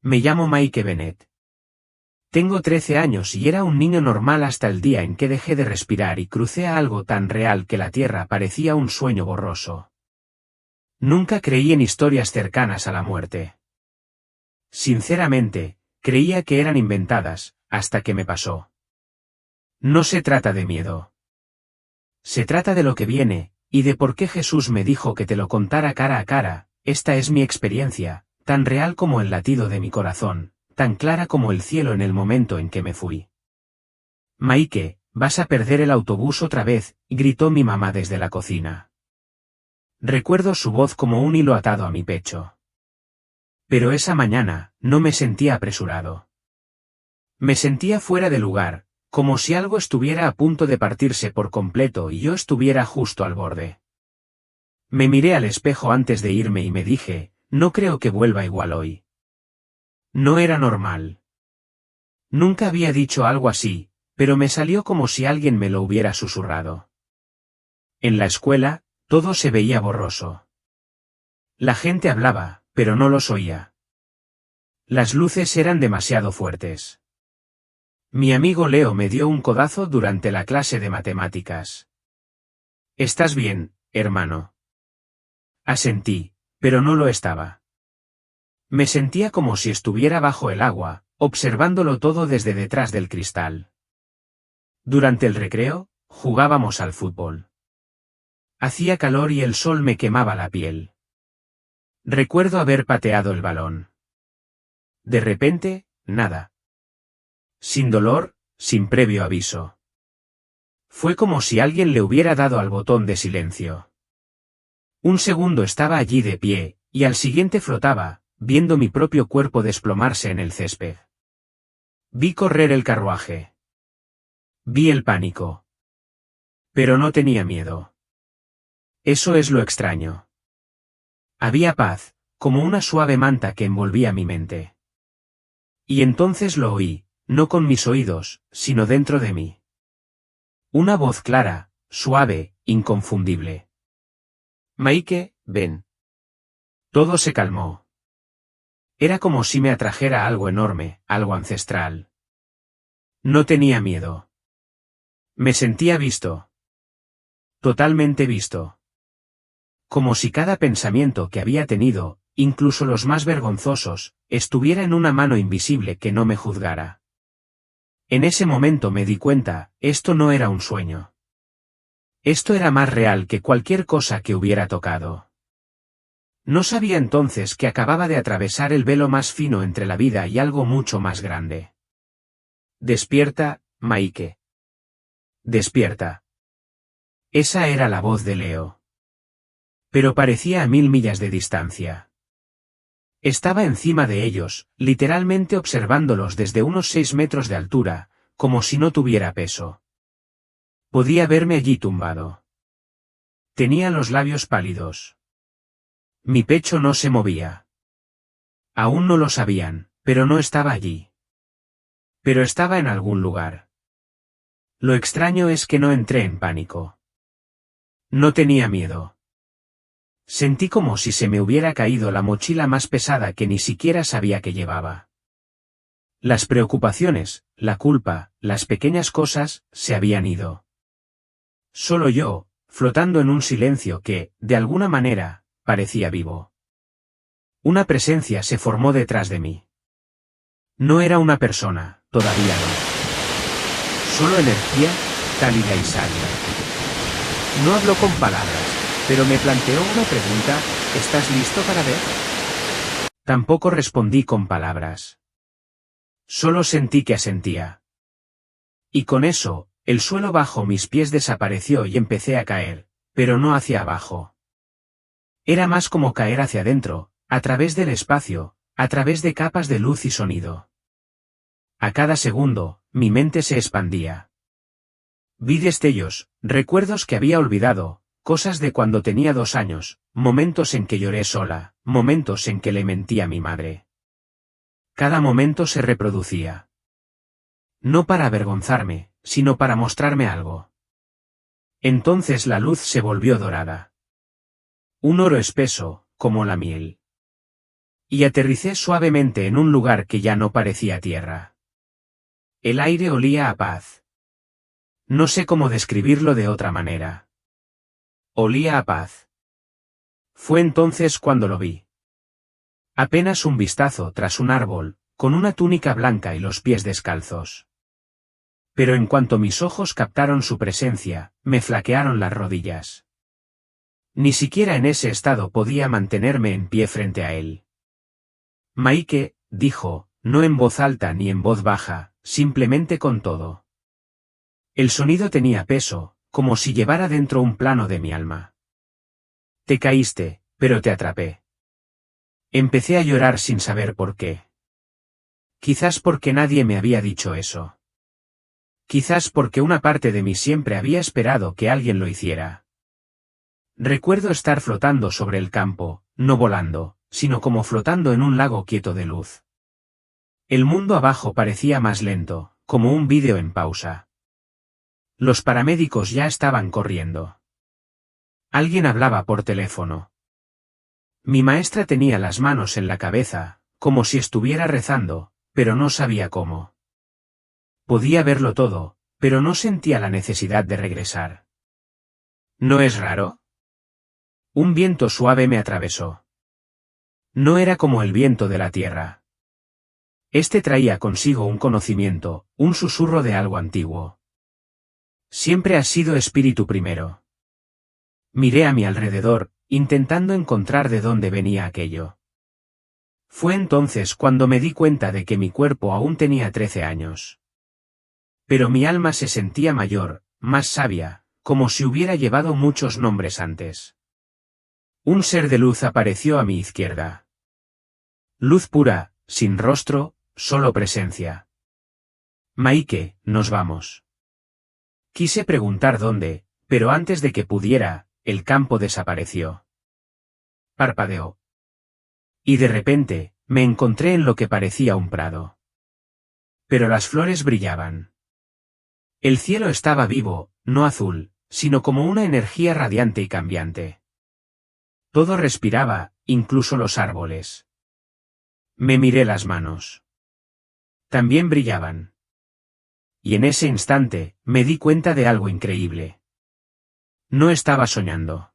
Me llamo Mike Bennett. Tengo 13 años y era un niño normal hasta el día en que dejé de respirar y crucé a algo tan real que la Tierra parecía un sueño borroso. Nunca creí en historias cercanas a la muerte. Sinceramente, creía que eran inventadas, hasta que me pasó. No se trata de miedo. Se trata de lo que viene, y de por qué Jesús me dijo que te lo contara cara a cara. Esta es mi experiencia, tan real como el latido de mi corazón, tan clara como el cielo en el momento en que me fui. Mike, vas a perder el autobús otra vez, gritó mi mamá desde la cocina. Recuerdo su voz como un hilo atado a mi pecho. Pero esa mañana, no me sentía apresurado. Me sentía fuera de lugar, como si algo estuviera a punto de partirse por completo y yo estuviera justo al borde. Me miré al espejo antes de irme y me dije, no creo que vuelva igual hoy. No era normal. Nunca había dicho algo así, pero me salió como si alguien me lo hubiera susurrado. En la escuela, todo se veía borroso. La gente hablaba, pero no los oía. Las luces eran demasiado fuertes. Mi amigo Leo me dio un codazo durante la clase de matemáticas. ¿Estás bien, hermano? Asentí, pero no lo estaba. Me sentía como si estuviera bajo el agua, observándolo todo desde detrás del cristal. Durante el recreo, jugábamos al fútbol. Hacía calor y el sol me quemaba la piel. Recuerdo haber pateado el balón. De repente, nada. Sin dolor, sin previo aviso. Fue como si alguien le hubiera dado al botón de silencio. Un segundo estaba allí de pie, y al siguiente flotaba, viendo mi propio cuerpo desplomarse en el césped. Vi correr el carruaje. Vi el pánico. Pero no tenía miedo. Eso es lo extraño. Había paz, como una suave manta que envolvía mi mente. Y entonces lo oí, no con mis oídos, sino dentro de mí. Una voz clara, suave, inconfundible. Mike, ven. Todo se calmó. Era como si me atrajera algo enorme, algo ancestral. No tenía miedo. Me sentía visto. Totalmente visto. Como si cada pensamiento que había tenido, incluso los más vergonzosos, estuviera en una mano invisible que no me juzgara. En ese momento me di cuenta, esto no era un sueño. Esto era más real que cualquier cosa que hubiera tocado. No sabía entonces que acababa de atravesar el velo más fino entre la vida y algo mucho más grande. Despierta, Mike. Despierta. Esa era la voz de Leo. Pero parecía a 1000 millas de distancia. Estaba encima de ellos, literalmente observándolos desde unos 6 metros de altura, como si no tuviera peso. Podía verme allí tumbado. Tenía los labios pálidos. Mi pecho no se movía. Aún no lo sabían, pero no estaba allí. Pero estaba en algún lugar. Lo extraño es que no entré en pánico. No tenía miedo. Sentí como si se me hubiera caído la mochila más pesada que ni siquiera sabía que llevaba. Las preocupaciones, la culpa, las pequeñas cosas, se habían ido. Solo yo, flotando en un silencio que, de alguna manera, parecía vivo. Una presencia se formó detrás de mí. No era una persona, todavía no. Solo energía, cálida y sálida. No habló con palabras. Pero me planteó una pregunta, ¿estás listo para ver? Tampoco respondí con palabras. Solo sentí que asentía. Y con eso, el suelo bajo mis pies desapareció y empecé a caer, pero no hacia abajo. Era más como caer hacia adentro, a través del espacio, a través de capas de luz y sonido. A cada segundo, mi mente se expandía. Vi destellos, recuerdos que había olvidado. Cosas de cuando tenía 2 años, momentos en que lloré sola, momentos en que le mentí a mi madre. Cada momento se reproducía. No para avergonzarme, sino para mostrarme algo. Entonces la luz se volvió dorada. Un oro espeso, como la miel. Y aterricé suavemente en un lugar que ya no parecía tierra. El aire olía a paz. No sé cómo describirlo de otra manera. Olía a paz. Fue entonces cuando lo vi. Apenas un vistazo tras un árbol, con una túnica blanca y los pies descalzos. Pero en cuanto mis ojos captaron su presencia, me flaquearon las rodillas. Ni siquiera en ese estado podía mantenerme en pie frente a él. Maike, dijo, no en voz alta ni en voz baja, simplemente con todo. El sonido tenía peso, como si llevara dentro un plano de mi alma. Te caíste, pero te atrapé. Empecé a llorar sin saber por qué. Quizás porque nadie me había dicho eso. Quizás porque una parte de mí siempre había esperado que alguien lo hiciera. Recuerdo estar flotando sobre el campo, no volando, sino como flotando en un lago quieto de luz. El mundo abajo parecía más lento, como un vídeo en pausa. Los paramédicos ya estaban corriendo. Alguien hablaba por teléfono. Mi maestra tenía las manos en la cabeza, como si estuviera rezando, pero no sabía cómo. Podía verlo todo, pero no sentía la necesidad de regresar. ¿No es raro? Un viento suave me atravesó. No era como el viento de la tierra. Este traía consigo un conocimiento, un susurro de algo antiguo. Siempre has sido espíritu primero. Miré a mi alrededor, intentando encontrar de dónde venía aquello. Fue entonces cuando me di cuenta de que mi cuerpo aún tenía 13 años. Pero mi alma se sentía mayor, más sabia, como si hubiera llevado muchos nombres antes. Un ser de luz apareció a mi izquierda. Luz pura, sin rostro, solo presencia. Maike, nos vamos. Quise preguntar dónde, pero antes de que pudiera, el campo desapareció. Parpadeó. Y de repente, me encontré en lo que parecía un prado. Pero las flores brillaban. El cielo estaba vivo, no azul, sino como una energía radiante y cambiante. Todo respiraba, incluso los árboles. Me miré las manos. También brillaban. Y en ese instante, me di cuenta de algo increíble. No estaba soñando.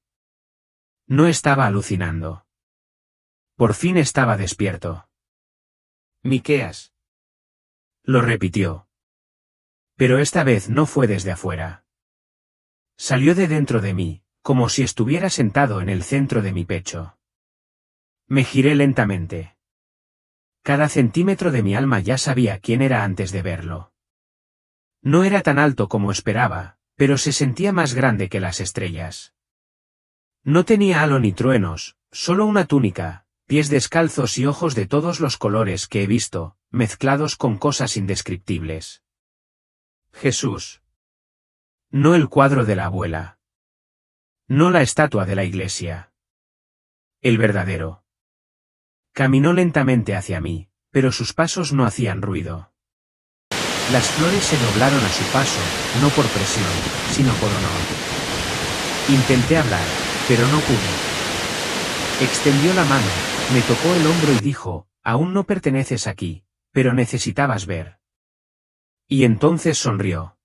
No estaba alucinando. Por fin estaba despierto. Miqueas. Lo repitió. Pero esta vez no fue desde afuera. Salió de dentro de mí, como si estuviera sentado en el centro de mi pecho. Me giré lentamente. Cada centímetro de mi alma ya sabía quién era antes de verlo. No era tan alto como esperaba, pero se sentía más grande que las estrellas. No tenía halo ni truenos, solo una túnica, pies descalzos y ojos de todos los colores que he visto, mezclados con cosas indescriptibles. Jesús. No el cuadro de la abuela. No la estatua de la iglesia. El verdadero. Caminó lentamente hacia mí, pero sus pasos no hacían ruido. Las flores se doblaron a su paso, no por presión, sino por honor. Intenté hablar, pero no pude. Extendió la mano, me tocó el hombro y dijo, aún no perteneces aquí, pero necesitabas ver. Y entonces sonrió.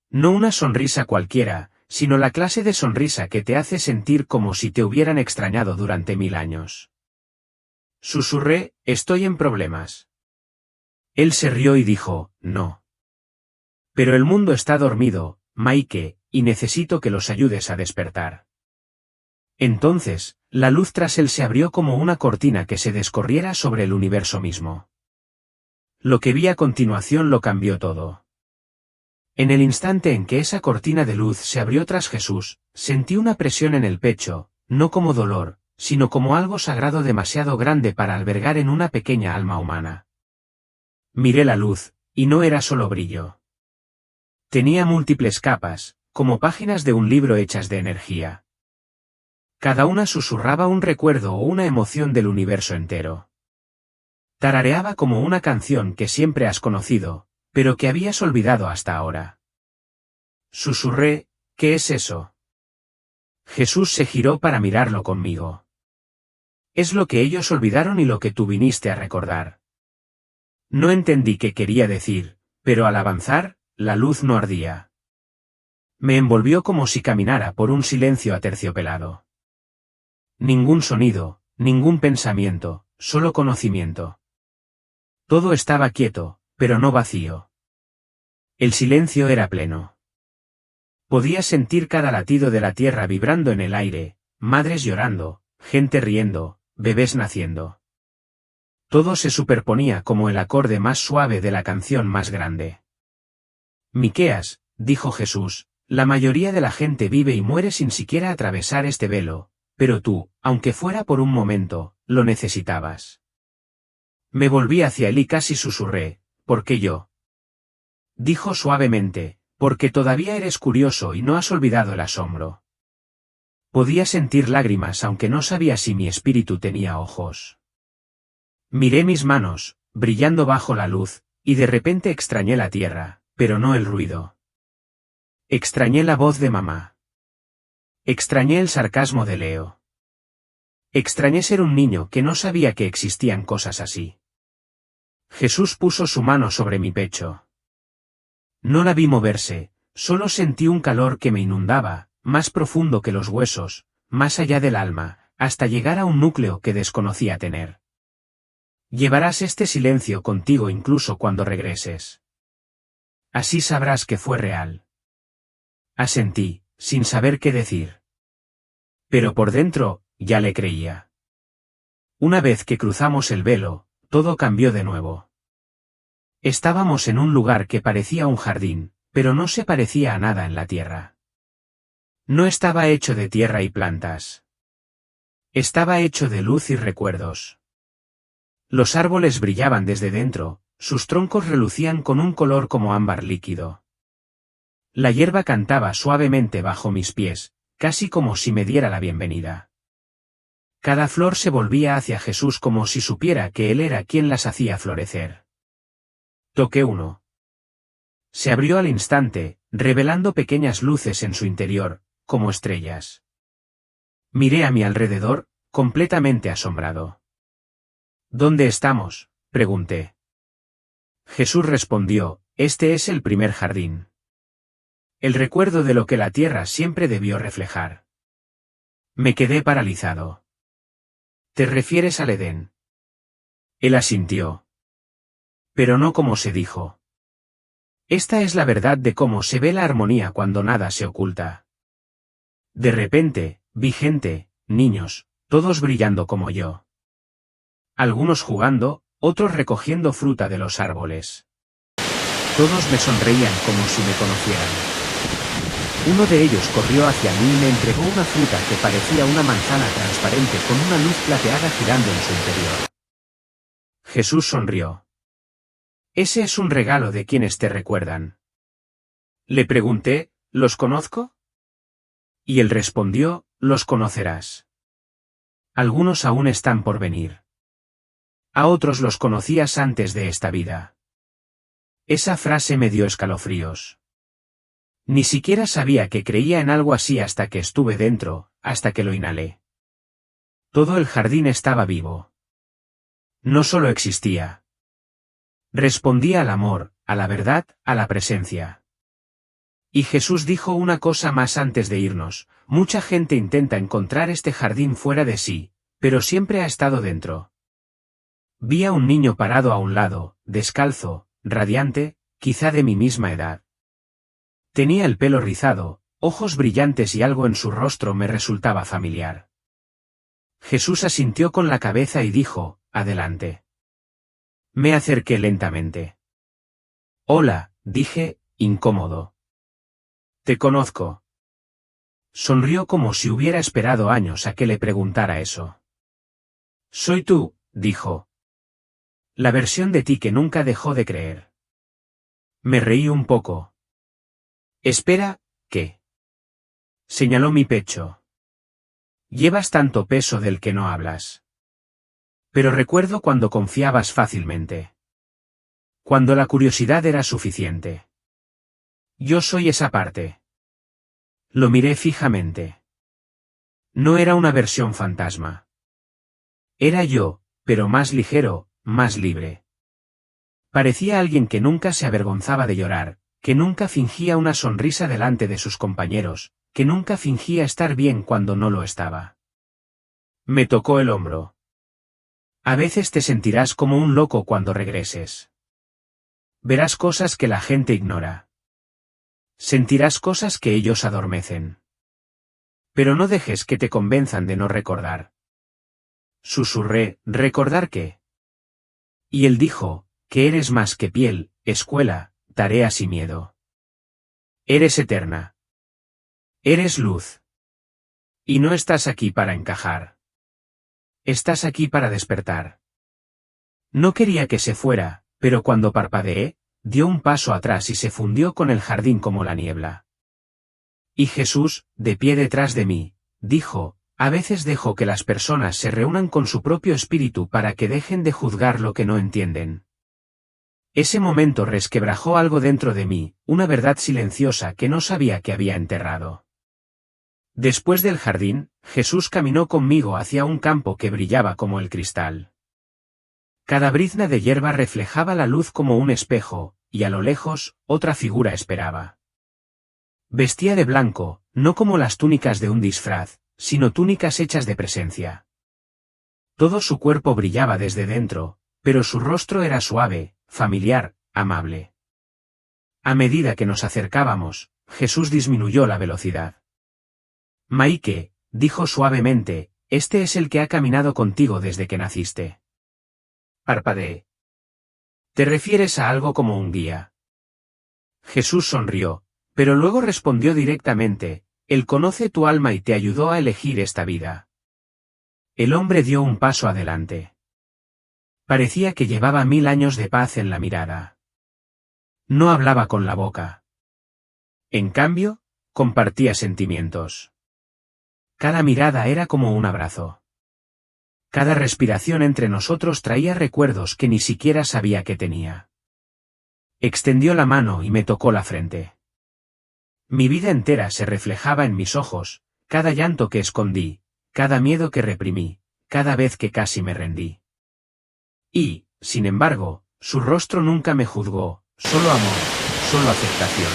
No una sonrisa cualquiera, sino la clase de sonrisa que te hace sentir como si te hubieran extrañado durante 1000 años. Susurré, estoy en problemas. Él se rió y dijo, no. Pero el mundo está dormido, Maike, y necesito que los ayudes a despertar. Entonces, la luz tras él se abrió como una cortina que se descorriera sobre el universo mismo. Lo que vi a continuación lo cambió todo. En el instante en que esa cortina de luz se abrió tras Jesús, sentí una presión en el pecho, no como dolor, sino como algo sagrado demasiado grande para albergar en una pequeña alma humana. Miré la luz, y no era solo brillo. Tenía múltiples capas, como páginas de un libro hechas de energía. Cada una susurraba un recuerdo o una emoción del universo entero. Tarareaba como una canción que siempre has conocido, pero que habías olvidado hasta ahora. Susurré, ¿qué es eso? Jesús se giró para mirarlo conmigo. Es lo que ellos olvidaron y lo que tú viniste a recordar. No entendí qué quería decir, pero al avanzar, la luz no ardía. Me envolvió como si caminara por un silencio aterciopelado. Ningún sonido, ningún pensamiento, solo conocimiento. Todo estaba quieto, pero no vacío. El silencio era pleno. Podía sentir cada latido de la tierra vibrando en el aire, madres llorando, gente riendo, bebés naciendo. Todo se superponía como el acorde más suave de la canción más grande. Miqueas, dijo Jesús, la mayoría de la gente vive y muere sin siquiera atravesar este velo, pero tú, aunque fuera por un momento, lo necesitabas. Me volví hacia él y casi susurré, ¿por qué yo? Dijo suavemente, porque todavía eres curioso y no has olvidado el asombro. Podía sentir lágrimas aunque no sabía si mi espíritu tenía ojos. Miré mis manos, brillando bajo la luz, y de repente extrañé la tierra, pero no el ruido. Extrañé la voz de mamá. Extrañé el sarcasmo de Leo. Extrañé ser un niño que no sabía que existían cosas así. Jesús puso su mano sobre mi pecho. No la vi moverse, solo sentí un calor que me inundaba, más profundo que los huesos, más allá del alma, hasta llegar a un núcleo que desconocía tener. Llevarás este silencio contigo incluso cuando regreses. Así sabrás que fue real. Asentí, sin saber qué decir. Pero por dentro, ya le creía. Una vez que cruzamos el velo, todo cambió de nuevo. Estábamos en un lugar que parecía un jardín, pero no se parecía a nada en la tierra. No estaba hecho de tierra y plantas. Estaba hecho de luz y recuerdos. Los árboles brillaban desde dentro, sus troncos relucían con un color como ámbar líquido. La hierba cantaba suavemente bajo mis pies, casi como si me diera la bienvenida. Cada flor se volvía hacia Jesús como si supiera que Él era quien las hacía florecer. Toqué uno. Se abrió al instante, revelando pequeñas luces en su interior, como estrellas. Miré a mi alrededor, completamente asombrado. ¿Dónde estamos?, pregunté. Jesús respondió, este es el primer jardín. El recuerdo de lo que la tierra siempre debió reflejar. Me quedé paralizado. ¿Te refieres al Edén? Él asintió. Pero no como se dijo. Esta es la verdad de cómo se ve la armonía cuando nada se oculta. De repente, vi gente, niños, todos brillando como yo. Algunos jugando, otros recogiendo fruta de los árboles. Todos me sonreían como si me conocieran. Uno de ellos corrió hacia mí y me entregó una fruta que parecía una manzana transparente con una luz plateada girando en su interior. Jesús sonrió. Ese es un regalo de quienes te recuerdan. Le pregunté, ¿los conozco? Y él respondió, los conocerás. Algunos aún están por venir. A otros los conocías antes de esta vida. Esa frase me dio escalofríos. Ni siquiera sabía que creía en algo así hasta que estuve dentro, hasta que lo inhalé. Todo el jardín estaba vivo. No solo existía. Respondía al amor, a la verdad, a la presencia. Y Jesús dijo una cosa más antes de irnos, mucha gente intenta encontrar este jardín fuera de sí, pero siempre ha estado dentro. Vi a un niño parado a un lado, descalzo, radiante, quizá de mi misma edad. Tenía el pelo rizado, ojos brillantes y algo en su rostro me resultaba familiar. Jesús asintió con la cabeza y dijo, adelante. Me acerqué lentamente. Hola, dije, incómodo. Te conozco. Sonrió como si hubiera esperado años a que le preguntara eso. Soy tú, dijo. La versión de ti que nunca dejó de creer. Me reí un poco. Espera, ¿qué? Señaló mi pecho. Llevas tanto peso del que no hablas. Pero recuerdo cuando confiabas fácilmente. Cuando la curiosidad era suficiente. Yo soy esa parte. Lo miré fijamente. No era una versión fantasma. Era yo, pero más ligero, más libre. Parecía alguien que nunca se avergonzaba de llorar, que nunca fingía una sonrisa delante de sus compañeros, que nunca fingía estar bien cuando no lo estaba. Me tocó el hombro. A veces te sentirás como un loco cuando regreses. Verás cosas que la gente ignora. Sentirás cosas que ellos adormecen. Pero no dejes que te convenzan de no recordar. Susurré, ¿recordar qué? Y él dijo, que eres más que piel, escuela, tareas y miedo. Eres eterna. Eres luz. Y no estás aquí para encajar. Estás aquí para despertar. No quería que se fuera, pero cuando parpadeé, dio un paso atrás y se fundió con el jardín como la niebla. Y Jesús, de pie detrás de mí, dijo, a veces dejo que las personas se reúnan con su propio espíritu para que dejen de juzgar lo que no entienden. Ese momento resquebrajó algo dentro de mí, una verdad silenciosa que no sabía que había enterrado. Después del jardín, Jesús caminó conmigo hacia un campo que brillaba como el cristal. Cada brizna de hierba reflejaba la luz como un espejo, y a lo lejos, otra figura esperaba. Vestía de blanco, no como las túnicas de un disfraz, sino túnicas hechas de presencia. Todo su cuerpo brillaba desde dentro, pero su rostro era suave, familiar, amable. A medida que nos acercábamos, Jesús disminuyó la velocidad. Maike, dijo suavemente, este es el que ha caminado contigo desde que naciste. Parpadeé. ¿Te refieres a algo como un guía? Jesús sonrió, pero luego respondió directamente, Él conoce tu alma y te ayudó a elegir esta vida. El hombre dio un paso adelante. Parecía que llevaba 1000 años de paz en la mirada. No hablaba con la boca. En cambio, compartía sentimientos. Cada mirada era como un abrazo. Cada respiración entre nosotros traía recuerdos que ni siquiera sabía que tenía. Extendió la mano y me tocó la frente. Mi vida entera se reflejaba en mis ojos, cada llanto que escondí, cada miedo que reprimí, cada vez que casi me rendí. Y, sin embargo, su rostro nunca me juzgó, solo amor, solo aceptación.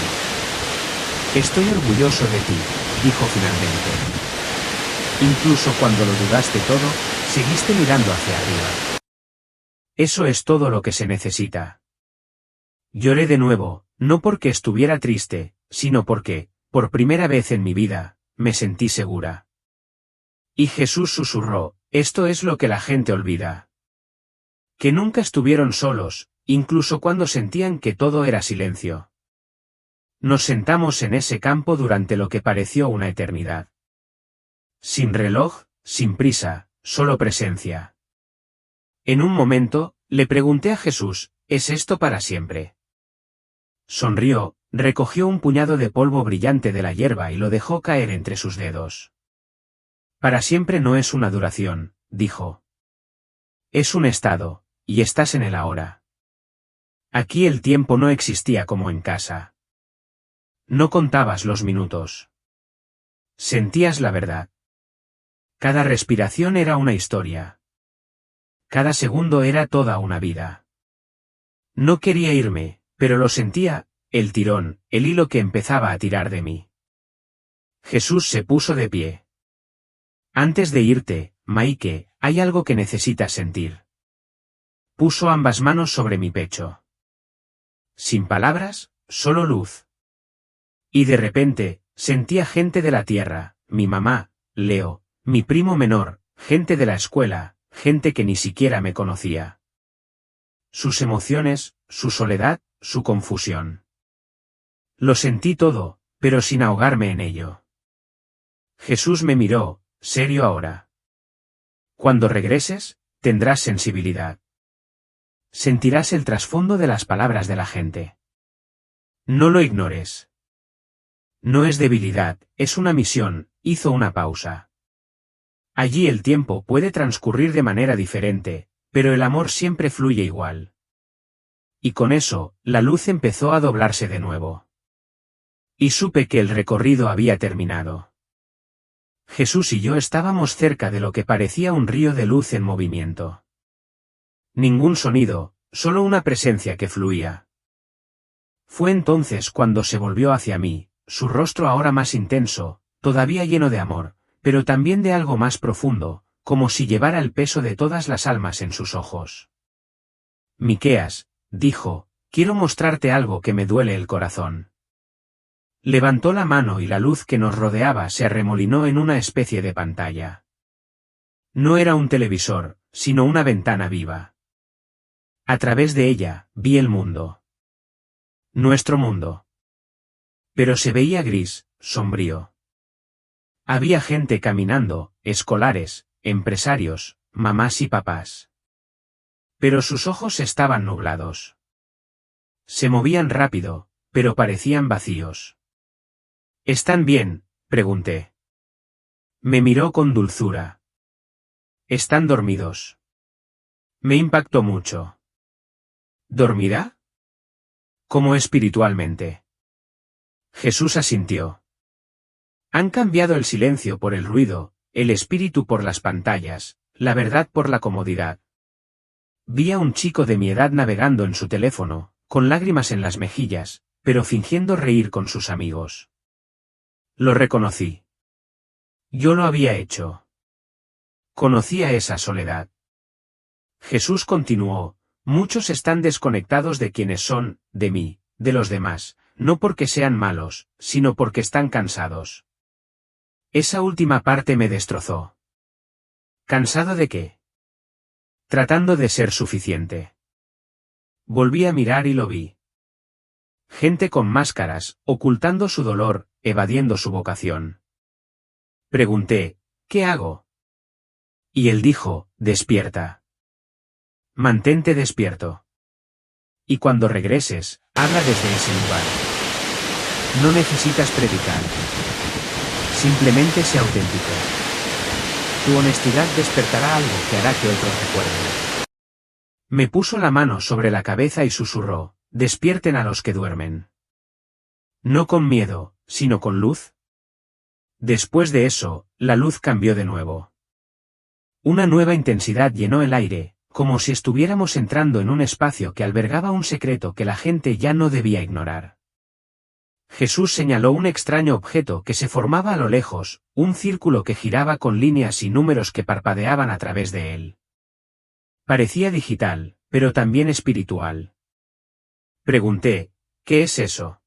Estoy orgulloso de ti, dijo finalmente. Incluso cuando lo dudaste todo, seguiste mirando hacia arriba. Eso es todo lo que se necesita. Lloré de nuevo, no porque estuviera triste, sino porque, por primera vez en mi vida, me sentí segura. Y Jesús susurró, esto es lo que la gente olvida. Que nunca estuvieron solos, incluso cuando sentían que todo era silencio. Nos sentamos en ese campo durante lo que pareció una eternidad. Sin reloj, sin prisa, solo presencia. En un momento, le pregunté a Jesús, ¿es esto para siempre? Sonrió, recogió un puñado de polvo brillante de la hierba y lo dejó caer entre sus dedos. Para siempre no es una duración, dijo. Es un estado, y estás en el ahora. Aquí el tiempo no existía como en casa. No contabas los minutos. Sentías la verdad. Cada respiración era una historia. Cada segundo era toda una vida. No quería irme, pero lo sentía, el tirón, el hilo que empezaba a tirar de mí. Jesús se puso de pie. Antes de irte, Maike, hay algo que necesitas sentir. Puso ambas manos sobre mi pecho. Sin palabras, solo luz. Y de repente, sentía gente de la tierra, mi mamá, Leo, mi primo menor, gente de la escuela, gente que ni siquiera me conocía. Sus emociones, su soledad, su confusión. Lo sentí todo, pero sin ahogarme en ello. Jesús me miró, serio ahora. Cuando regreses, tendrás sensibilidad. Sentirás el trasfondo de las palabras de la gente. No lo ignores. No es debilidad, es una misión, hizo una pausa. Allí el tiempo puede transcurrir de manera diferente, pero el amor siempre fluye igual. Y con eso, la luz empezó a doblarse de nuevo. Y supe que el recorrido había terminado. Jesús y yo estábamos cerca de lo que parecía un río de luz en movimiento. Ningún sonido, solo una presencia que fluía. Fue entonces cuando se volvió hacia mí, su rostro ahora más intenso, todavía lleno de amor, pero también de algo más profundo, como si llevara el peso de todas las almas en sus ojos. Miqueas, dijo, quiero mostrarte algo que me duele el corazón. Levantó la mano y la luz que nos rodeaba se arremolinó en una especie de pantalla. No era un televisor, sino una ventana viva. A través de ella, vi el mundo. Nuestro mundo. Pero se veía gris, sombrío. Había gente caminando, escolares, empresarios, mamás y papás. Pero sus ojos estaban nublados. Se movían rápido, pero parecían vacíos. ¿Están bien?, pregunté. Me miró con dulzura. Están dormidos. Me impactó mucho. ¿Dormirá? ¿Cómo espiritualmente? Jesús asintió. Han cambiado el silencio por el ruido, el espíritu por las pantallas, la verdad por la comodidad. Vi a un chico de mi edad navegando en su teléfono, con lágrimas en las mejillas, pero fingiendo reír con sus amigos. Lo reconocí. Yo lo había hecho. Conocía esa soledad. Jesús continuó, muchos están desconectados de quienes son, de mí, de los demás, no porque sean malos, sino porque están cansados. Esa última parte me destrozó. ¿Cansado de qué? Tratando de ser suficiente. Volví a mirar y lo vi. Gente con máscaras, ocultando su dolor, evadiendo su vocación. Pregunté, ¿qué hago? Y él dijo, despierta. Mantente despierto. Y cuando regreses, habla desde ese lugar. No necesitas predicar. Simplemente sé auténtico. Tu honestidad despertará algo que hará que otros recuerden. Me puso la mano sobre la cabeza y susurró, despierten a los que duermen. No con miedo, sino con luz. Después de eso, la luz cambió de nuevo. Una nueva intensidad llenó el aire, como si estuviéramos entrando en un espacio que albergaba un secreto que la gente ya no debía ignorar. Jesús señaló un extraño objeto que se formaba a lo lejos, un círculo que giraba con líneas y números que parpadeaban a través de él. Parecía digital, pero también espiritual. Pregunté, ¿qué es eso?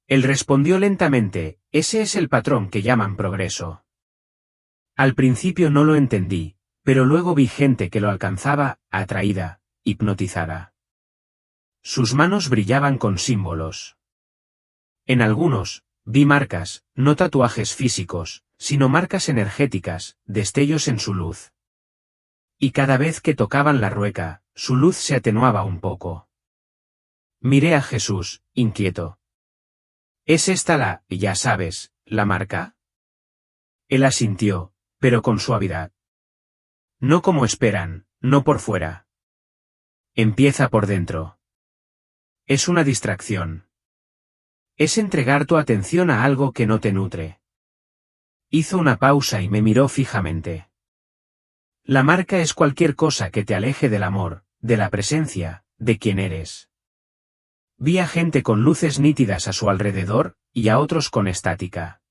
Él respondió lentamente, ese es el patrón que llaman progreso. Al principio no lo entendí, pero luego vi gente que lo alcanzaba, atraída, hipnotizada. Sus manos brillaban con símbolos. En algunos, vi marcas, no tatuajes físicos, sino marcas energéticas, destellos en su luz. Y cada vez que tocaban la rueca, su luz se atenuaba un poco. Miré a Jesús, inquieto. ¿Es esta la, ya sabes, la marca? Él asintió, pero con suavidad. No como esperan, no por fuera. Empieza por dentro. Es una distracción. Es entregar tu atención a algo que no te nutre. Hizo una pausa y me miró fijamente. La marca es cualquier cosa que te aleje del amor, de la presencia, de quien eres. Vi a gente con luces nítidas a su alrededor, y a otros con estática.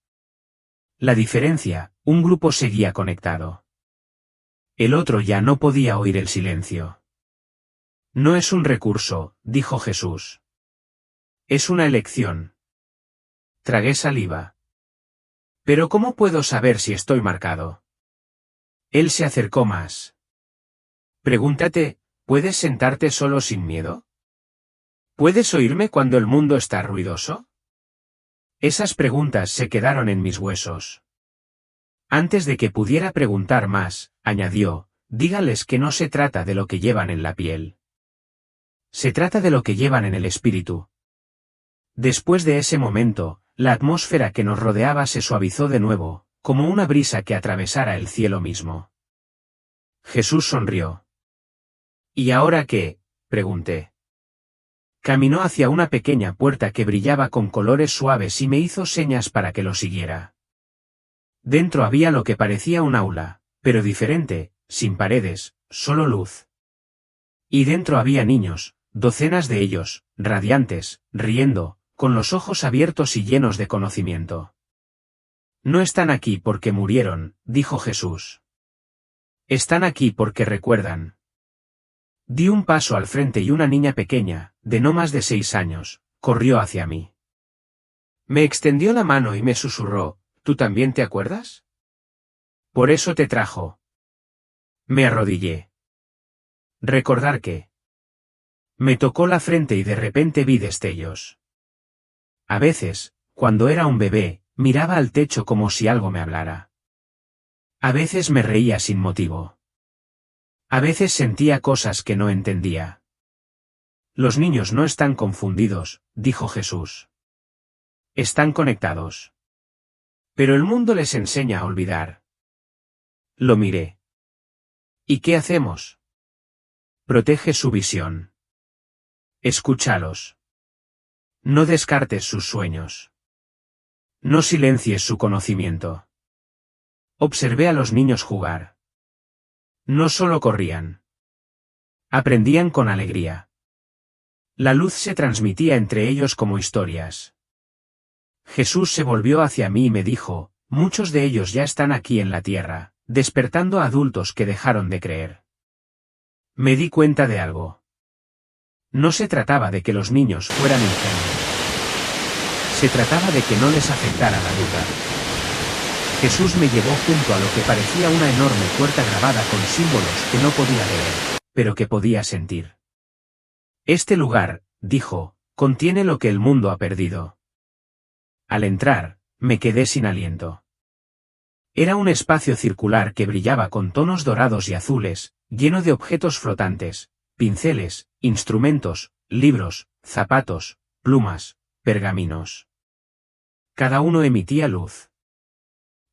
La diferencia, un grupo seguía conectado. El otro ya no podía oír el silencio. No es un recurso, dijo Jesús. Es una elección. Tragué saliva. Pero ¿cómo puedo saber si estoy marcado? Él se acercó más. Pregúntate, ¿puedes sentarte solo sin miedo? ¿Puedes oírme cuando el mundo está ruidoso? Esas preguntas se quedaron en mis huesos. Antes de que pudiera preguntar más, añadió, dígales que no se trata de lo que llevan en la piel. Se trata de lo que llevan en el espíritu. Después de ese momento, la atmósfera que nos rodeaba se suavizó de nuevo, como una brisa que atravesara el cielo mismo. Jesús sonrió. ¿Y ahora qué?, pregunté. Caminó hacia una pequeña puerta que brillaba con colores suaves y me hizo señas para que lo siguiera. Dentro había lo que parecía un aula, pero diferente, sin paredes, solo luz. Y dentro había niños, docenas de ellos, radiantes, riendo, con los ojos abiertos y llenos de conocimiento. No están aquí porque murieron, dijo Jesús. Están aquí porque recuerdan. Di un paso al frente y una niña pequeña, de no más de 6 años, corrió hacia mí. Me extendió la mano y me susurró, ¿tú también te acuerdas? Por eso te trajo. Me arrodillé. Recordar qué. Me tocó la frente y de repente vi destellos. A veces, cuando era un bebé, miraba al techo como si algo me hablara. A veces me reía sin motivo. A veces sentía cosas que no entendía. Los niños no están confundidos, dijo Jesús. Están conectados. Pero el mundo les enseña a olvidar. Lo miré. ¿Y qué hacemos? Protege su visión. Escúchalos. No descartes sus sueños. No silencies su conocimiento. Observé a los niños jugar. No solo corrían. Aprendían con alegría. La luz se transmitía entre ellos como historias. Jesús se volvió hacia mí y me dijo, muchos de ellos ya están aquí en la tierra, despertando a adultos que dejaron de creer. Me di cuenta de algo. No se trataba de que los niños fueran ingenuos. Se trataba de que no les afectara la duda. Jesús me llevó junto a lo que parecía una enorme puerta grabada con símbolos que no podía leer, pero que podía sentir. Este lugar, dijo, contiene lo que el mundo ha perdido. Al entrar, me quedé sin aliento. Era un espacio circular que brillaba con tonos dorados y azules, lleno de objetos flotantes, pinceles, instrumentos, libros, zapatos, plumas, pergaminos. Cada uno emitía luz.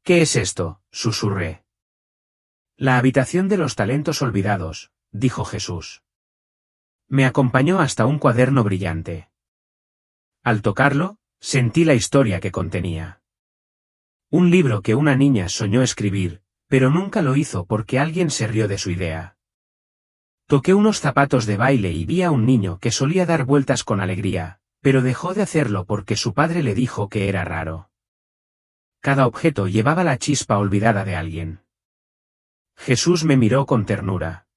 ¿Qué es esto?, susurré. La habitación de los talentos olvidados, dijo Jesús. Me acompañó hasta un cuaderno brillante. Al tocarlo, sentí la historia que contenía. Un libro que una niña soñó escribir, pero nunca lo hizo porque alguien se rió de su idea. Toqué unos zapatos de baile y vi a un niño que solía dar vueltas con alegría, pero dejó de hacerlo porque su padre le dijo que era raro. Cada objeto llevaba la chispa olvidada de alguien. Jesús me miró con ternura.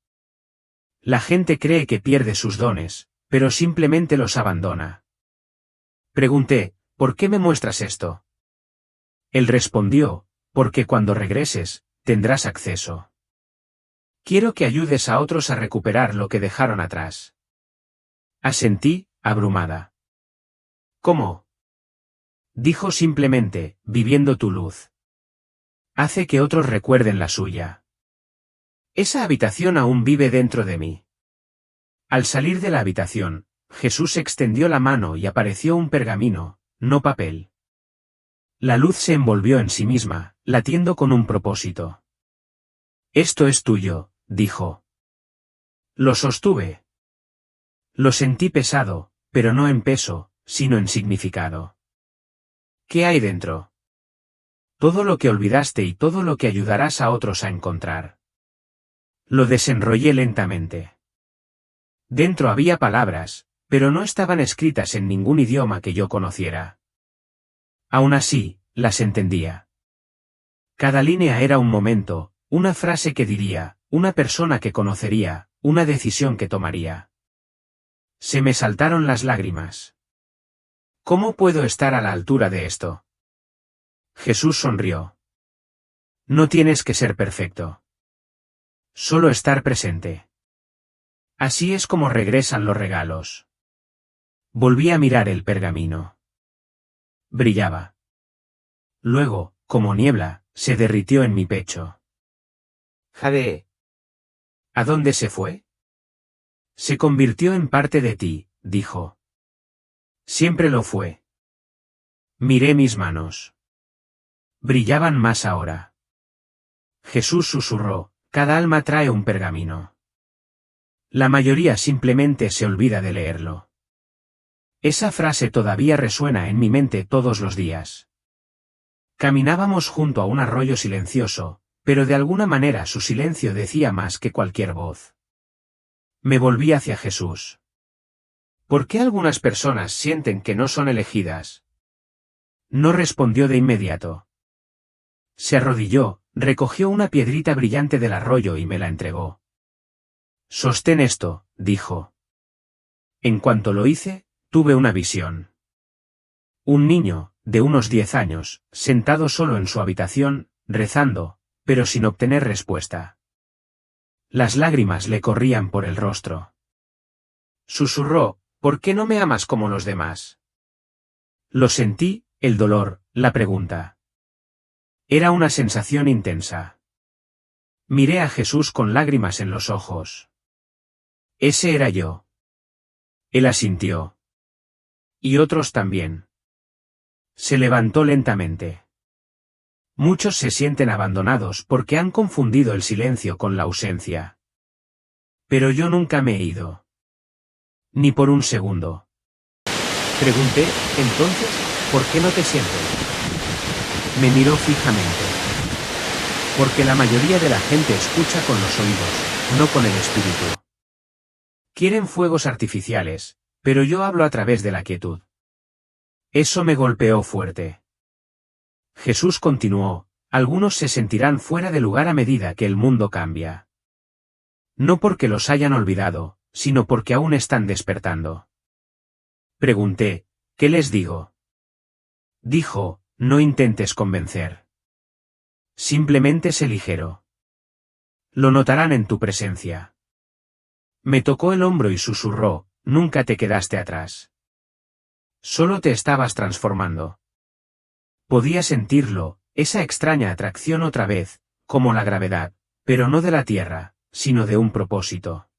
La gente cree que pierde sus dones, pero simplemente los abandona. Pregunté, ¿por qué me muestras esto? Él respondió, porque cuando regreses, tendrás acceso. Quiero que ayudes a otros a recuperar lo que dejaron atrás. Asentí, abrumada. ¿Cómo? Dijo simplemente, viviendo tu luz. Hace que otros recuerden la suya. Esa habitación aún vive dentro de mí. Al salir de la habitación, Jesús extendió la mano y apareció un pergamino, no papel. La luz se envolvió en sí misma, latiendo con un propósito. Esto es tuyo, dijo. Lo sostuve. Lo sentí pesado, pero no en peso, sino en significado. ¿Qué hay dentro? Todo lo que olvidaste y todo lo que ayudarás a otros a encontrar. Lo desenrollé lentamente. Dentro había palabras, pero no estaban escritas en ningún idioma que yo conociera. Aún así, las entendía. Cada línea era un momento, una frase que diría, una persona que conocería, una decisión que tomaría. Se me saltaron las lágrimas. ¿Cómo puedo estar a la altura de esto? Jesús sonrió. No tienes que ser perfecto. Solo estar presente. Así es como regresan los regalos. Volví a mirar el pergamino. Brillaba. Luego, como niebla, se derritió en mi pecho. Jade. ¿A dónde se fue? Se convirtió en parte de ti, dijo. Siempre lo fue. Miré mis manos. Brillaban más ahora. Jesús susurró, cada alma trae un pergamino. La mayoría simplemente se olvida de leerlo. Esa frase todavía resuena en mi mente todos los días. Caminábamos junto a un arroyo silencioso, pero de alguna manera su silencio decía más que cualquier voz. Me volví hacia Jesús. ¿Por qué algunas personas sienten que no son elegidas? No respondió de inmediato. Se arrodilló, recogió una piedrita brillante del arroyo y me la entregó. Sostén esto, dijo. En cuanto lo hice, tuve una visión. Un niño, de unos 10 años, sentado solo en su habitación, rezando, pero sin obtener respuesta. Las lágrimas le corrían por el rostro. Susurró, ¿por qué no me amas como los demás? Lo sentí, el dolor, la pregunta. Era una sensación intensa. Miré a Jesús con lágrimas en los ojos. Ese era yo. Él asintió. Y otros también. Se levantó lentamente. Muchos se sienten abandonados porque han confundido el silencio con la ausencia. Pero yo nunca me he ido. Ni por un segundo. Pregunté, entonces, ¿por qué no te sientes? Me miró fijamente. Porque la mayoría de la gente escucha con los oídos, no con el espíritu. Quieren fuegos artificiales, pero yo hablo a través de la quietud. Eso me golpeó fuerte. Jesús continuó, algunos se sentirán fuera de lugar a medida que el mundo cambia. No porque los hayan olvidado, sino porque aún están despertando. Pregunté, ¿qué les digo? Dijo, no intentes convencer. Simplemente sé ligero. Lo notarán en tu presencia. Me tocó el hombro y susurró, nunca te quedaste atrás. Solo te estabas transformando. Podía sentirlo, esa extraña atracción otra vez, como la gravedad, pero no de la tierra, sino de un propósito.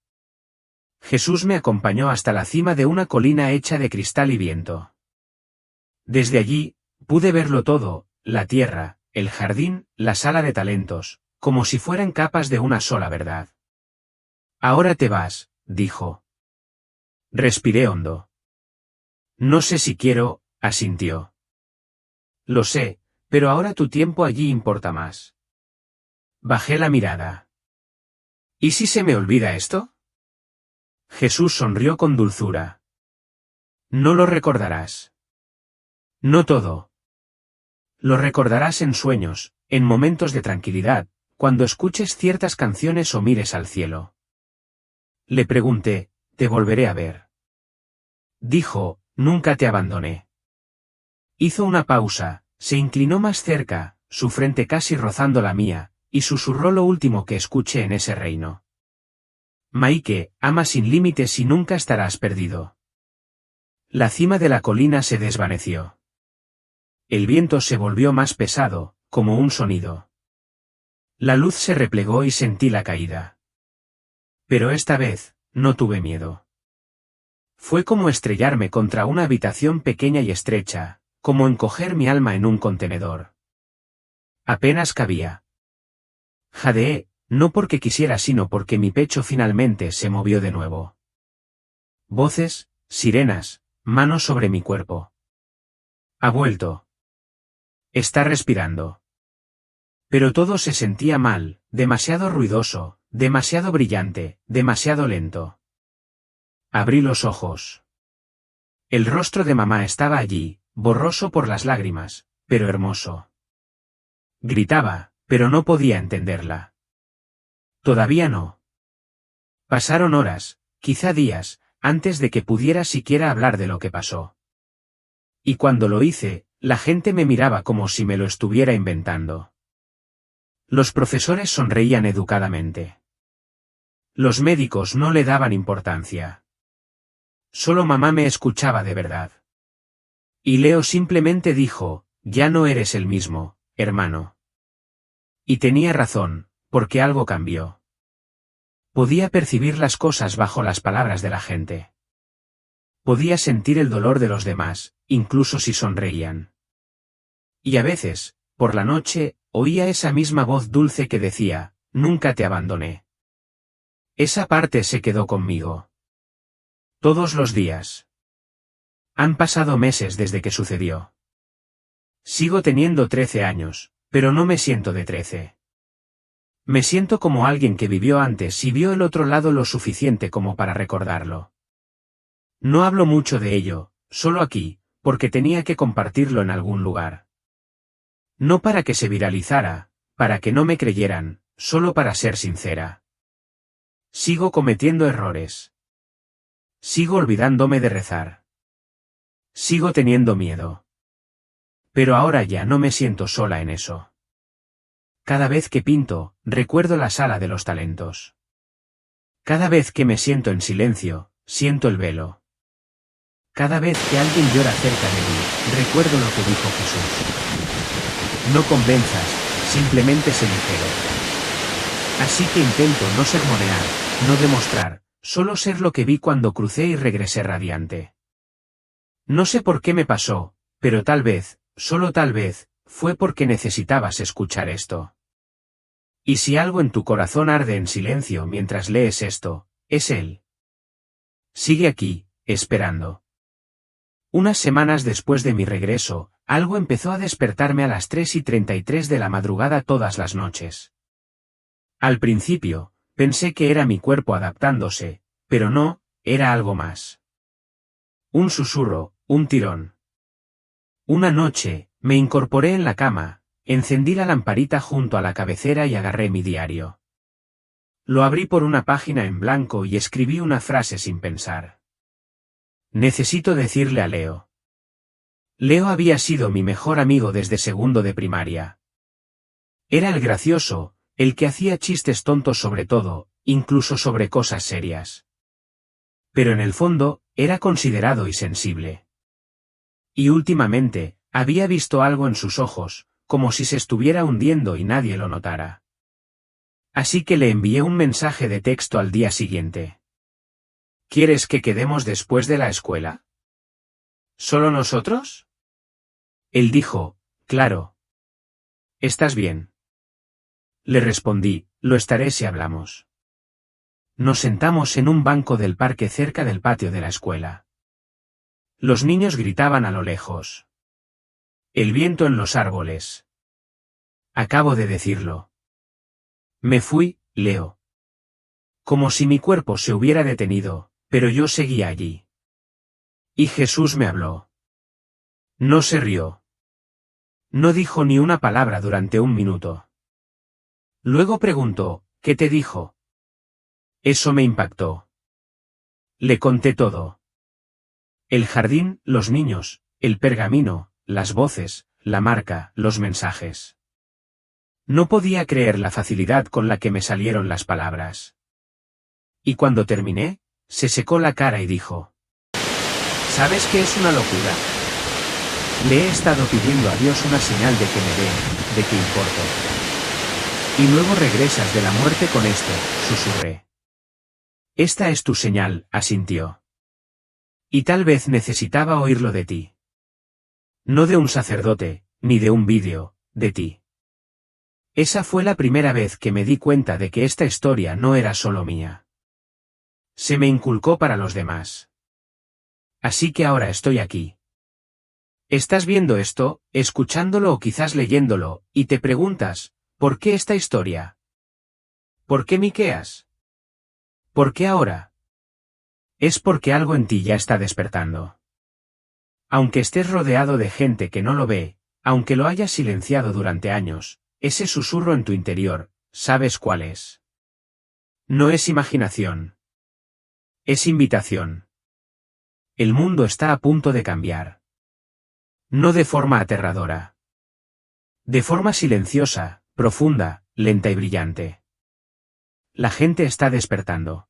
Jesús me acompañó hasta la cima de una colina hecha de cristal y viento. Desde allí, pude verlo todo, la tierra, el jardín, la sala de talentos, como si fueran capas de una sola verdad. Ahora te vas, dijo. Respiré hondo. No sé si quiero, asintió. Lo sé, pero ahora tu tiempo allí importa más. Bajé la mirada. ¿Y si se me olvida esto? Jesús sonrió con dulzura. No lo recordarás. No todo. Lo recordarás en sueños, en momentos de tranquilidad, cuando escuches ciertas canciones o mires al cielo. Le pregunté, ¿te volveré a ver? Dijo, nunca te abandoné. Hizo una pausa, se inclinó más cerca, su frente casi rozando la mía, y susurró lo último que escuché en ese reino. Maike, ama sin límites y nunca estarás perdido. La cima de la colina se desvaneció. El viento se volvió más pesado, como un sonido. La luz se replegó y sentí la caída. Pero esta vez, no tuve miedo. Fue como estrellarme contra una habitación pequeña y estrecha, como encoger mi alma en un contenedor. Apenas cabía. Jadeé, no porque quisiera sino porque mi pecho finalmente se movió de nuevo. Voces, sirenas, manos sobre mi cuerpo. Ha vuelto. Está respirando. Pero todo se sentía mal, demasiado ruidoso, demasiado brillante, demasiado lento. Abrí los ojos. El rostro de mamá estaba allí, borroso por las lágrimas, pero hermoso. Gritaba, pero no podía entenderla. Todavía no. Pasaron horas, quizá días, antes de que pudiera siquiera hablar de lo que pasó. Y cuando lo hice, la gente me miraba como si me lo estuviera inventando. Los profesores sonreían educadamente. Los médicos no le daban importancia. Solo mamá me escuchaba de verdad. Y Leo simplemente dijo, ya no eres el mismo, hermano. Y tenía razón, porque algo cambió. Podía percibir las cosas bajo las palabras de la gente. Podía sentir el dolor de los demás, incluso si sonreían. Y a veces, por la noche, oía esa misma voz dulce que decía, nunca te abandoné. Esa parte se quedó conmigo. Todos los días. Han pasado meses desde que sucedió. Sigo teniendo 13 años, pero no me siento de 13. Me siento como alguien que vivió antes y vio el otro lado lo suficiente como para recordarlo. No hablo mucho de ello, solo aquí, porque tenía que compartirlo en algún lugar. No para que se viralizara, para que no me creyeran, solo para ser sincera. Sigo cometiendo errores. Sigo olvidándome de rezar. Sigo teniendo miedo. Pero ahora ya no me siento sola en eso. Cada vez que pinto, recuerdo la sala de los talentos. Cada vez que me siento en silencio, siento el velo. Cada vez que alguien llora cerca de mí, recuerdo lo que dijo Jesús. No convenzas, simplemente sé ligero. Así que intento no sermonear, no demostrar, solo ser lo que vi cuando crucé y regresé radiante. No sé por qué me pasó, pero tal vez, solo tal vez, fue porque necesitabas escuchar esto. Y si algo en tu corazón arde en silencio mientras lees esto, es él. Sigue aquí, esperando. Unas semanas después de mi regreso, algo empezó a despertarme a las 3:33 de la madrugada todas las noches. Al principio, pensé que era mi cuerpo adaptándose, pero no, era algo más. Un susurro, un tirón. Una noche, me incorporé en la cama, encendí la lamparita junto a la cabecera y agarré mi diario. Lo abrí por una página en blanco y escribí una frase sin pensar. Necesito decirle a Leo. Leo había sido mi mejor amigo desde segundo de primaria. Era el gracioso, el que hacía chistes tontos sobre todo, incluso sobre cosas serias. Pero en el fondo, era considerado y sensible. Y últimamente, había visto algo en sus ojos, como si se estuviera hundiendo y nadie lo notara. Así que le envié un mensaje de texto al día siguiente. ¿Quieres que quedemos después de la escuela? ¿Solo nosotros? Él dijo, claro. ¿Estás bien? Le respondí, lo estaré si hablamos. Nos sentamos en un banco del parque cerca del patio de la escuela. Los niños gritaban a lo lejos. El viento en los árboles. Acabo de decirlo. Me fui, Leo. Como si mi cuerpo se hubiera detenido, pero yo seguía allí. Y Jesús me habló. No se rió. No dijo ni una palabra durante un minuto. Luego preguntó, ¿qué te dijo? Eso me impactó. Le conté todo. El jardín, los niños, el pergamino, las voces, la marca, los mensajes. No podía creer la facilidad con la que me salieron las palabras. Y cuando terminé, se secó la cara y dijo. ¿Sabes qué es una locura? Le he estado pidiendo a Dios una señal de que me ve, de que importo. Y luego regresas de la muerte con esto, susurré. Esta es tu señal, asintió. Y tal vez necesitaba oírlo de ti. No de un sacerdote, ni de un vídeo, de ti. Esa fue la primera vez que me di cuenta de que esta historia no era solo mía. Se me inculcó para los demás. Así que ahora estoy aquí. Estás viendo esto, escuchándolo o quizás leyéndolo, y te preguntas, ¿por qué esta historia? ¿Por qué Miqueas? ¿Por qué ahora? Es porque algo en ti ya está despertando. Aunque estés rodeado de gente que no lo ve, aunque lo hayas silenciado durante años, ese susurro en tu interior, ¿sabes cuál es? No es imaginación. Es invitación. El mundo está a punto de cambiar. No de forma aterradora. De forma silenciosa, profunda, lenta y brillante. La gente está despertando.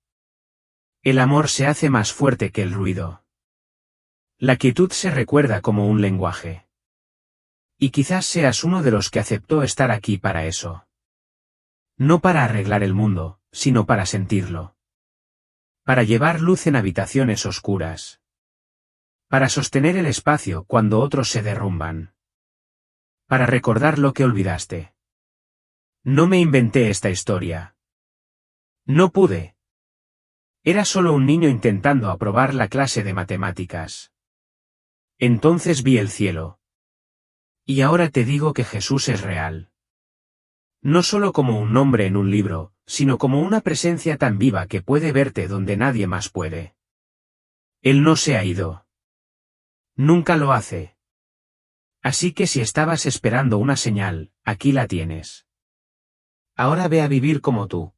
El amor se hace más fuerte que el ruido. La quietud se recuerda como un lenguaje. Y quizás seas uno de los que aceptó estar aquí para eso. No para arreglar el mundo, sino para sentirlo. Para llevar luz en habitaciones oscuras. Para sostener el espacio cuando otros se derrumban. Para recordar lo que olvidaste. No me inventé esta historia. No pude. Era solo un niño intentando aprobar la clase de matemáticas. Entonces vi el cielo. Y ahora te digo que Jesús es real. No solo como un nombre en un libro, sino como una presencia tan viva que puede verte donde nadie más puede. Él no se ha ido. Nunca lo hace. Así que si estabas esperando una señal, aquí la tienes. Ahora ve a vivir como tú.